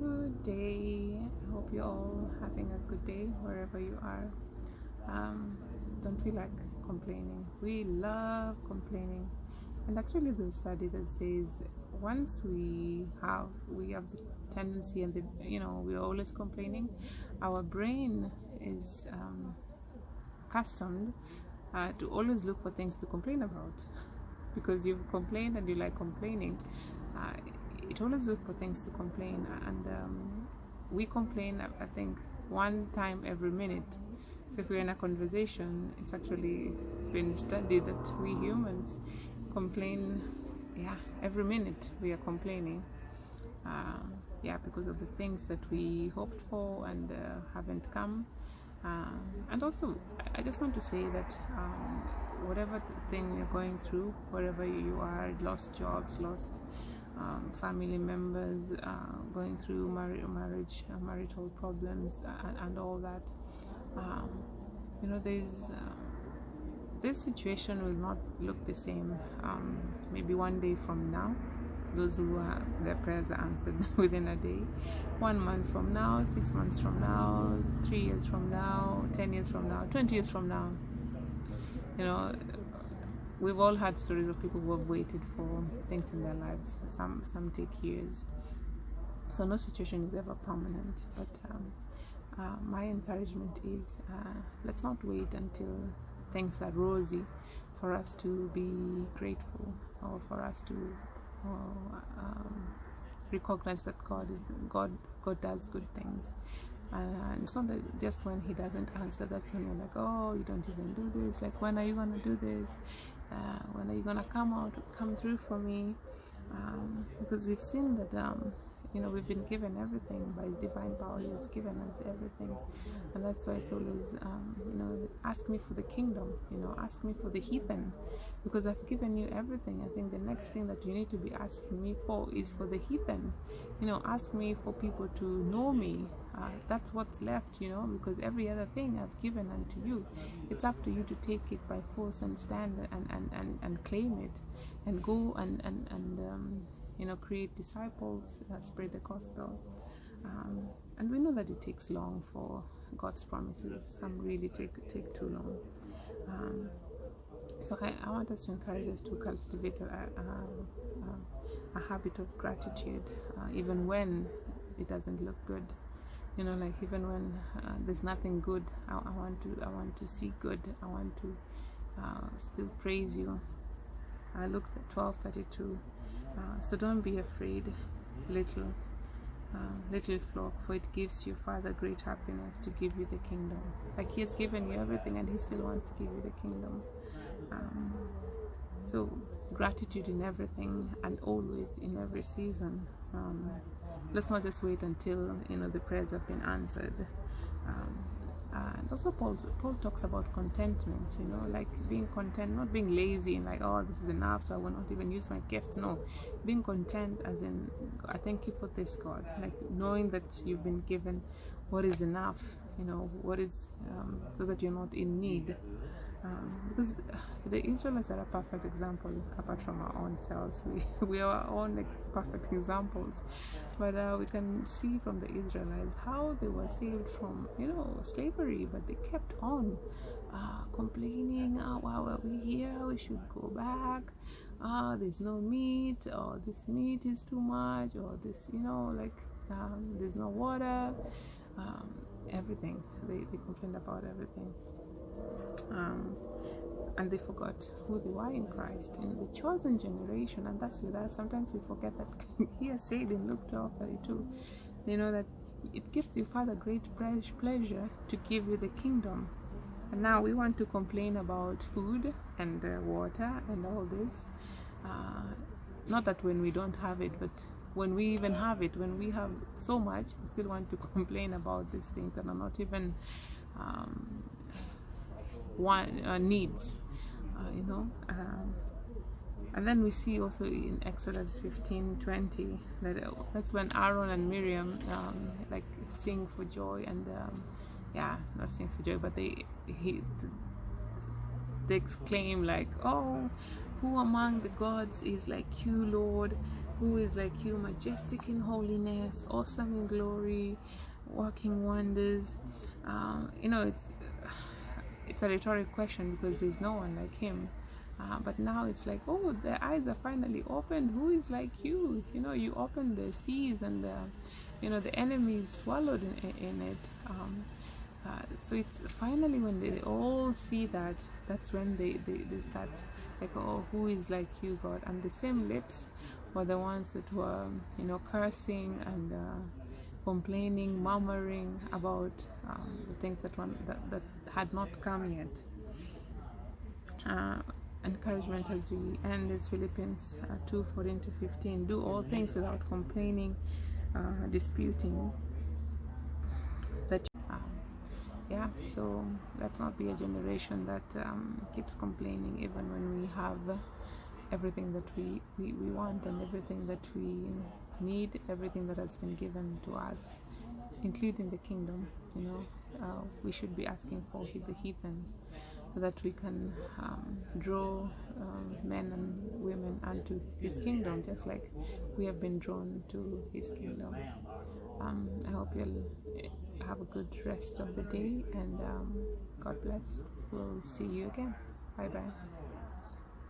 Good day. I hope you're all having a good day wherever you are. Don't feel like complaining. We love complaining. And actually, there's a study that says once we have the tendency, and we're always complaining, our brain is accustomed to always look for things to complain about. Because you've complained and you like complaining, it always look for things to complain, and we complain, I think, one time every minute. So if we're in a conversation, it's actually been studied that we humans complain, every minute we are complaining, because of the things that we hoped for and haven't come. And also, I just want to say that whatever thing you're going through, wherever you are, lost jobs, lost family members, going through marital problems, and all that, this situation will not look the same. Maybe one day from now, those who their prayers are answered within a day, 1 month from now, 6 months from now, 3 years from now, 10 years from now, 20 years from now. We've all had stories of people who have waited for things in their lives. Some take years. So no situation is ever permanent. But my encouragement is, let's not wait until things are rosy for us to be grateful, or for us to recognize that God does good things. And it's not that just when He doesn't answer, that's when you're like, oh, you don't even do this. Like, when are you gonna do this? When are you gonna come through for me? Because we've seen that we've been given everything by His divine power. He has given us everything, and that's why it's always ask me for the kingdom. Ask me for the heathen, because I've given you everything. I think the next thing that you need to be asking me for is for the heathen. Ask me for people to know me. That's what's left, because every other thing I've given unto you. It's up to you to take it by force and stand and claim it, and go and create disciples, spread the gospel. And we know that it takes long for God's promises. Some really take too long. So I want us to encourage us to cultivate a habit of gratitude, even when it doesn't look good. Like even when there's nothing good, I want to see good. I want to still praise you. Luke 12:32. So don't be afraid, little flock, for it gives your Father great happiness to give you the kingdom. Like He has given you everything, and He still wants to give you the kingdom. So gratitude in everything, and always, in every season. Let's not just wait until the prayers have been answered. And also Paul talks about contentment, like being content, not being lazy and like, oh, this is enough, so I will not even use my gifts. No, being content as in, I thank you for this, God, like knowing that you've been given what is enough, what is, so that you're not in need. Because the Israelites are a perfect example, apart from our own selves. We are our own perfect examples. But we can see from the Israelites how they were saved from slavery, but they kept on complaining. Why are we here? We should go back. There's no meat, or this meat is too much, or this there's no water. Everything, they complained about everything. And they forgot who they were in Christ, in the chosen generation. And that's with us. Sometimes we forget that He has said in Luke 12:32, that it gives your Father great pleasure to give you the kingdom. And now we want to complain about food and water and all this. Not that when we don't have it, but when we even have it, when we have so much, we still want to complain about these things that are not even needs, and then we see also in Exodus 15:20 that that's when Aaron and Miriam sing for joy, and not sing for joy, but they exclaim like, oh, who among the gods is like you, Lord? who is like you, majestic in holiness, awesome in glory, working wonders. You know, it's a rhetorical question because there's no one like him. But now it's like, oh, their eyes are finally opened. Who is like you? You know, you opened the seas and the enemy is swallowed in it. So it's finally when they all see that, that's when they start like, oh, who is like you, God? And the same lips were the ones that were, cursing and complaining, murmuring about the things that had not come yet. Encouragement as we end is Philippians 2:14-15. Do all things without complaining, disputing. So let's not be a generation that keeps complaining even when we have everything that we want and everything that we need, everything that has been given to us, including the kingdom. We should be asking for the heathens, so that we can draw men and women unto his kingdom, just like we have been drawn to his kingdom. I hope you'll have a good rest of the day, and God bless. We'll see you again. Bye bye.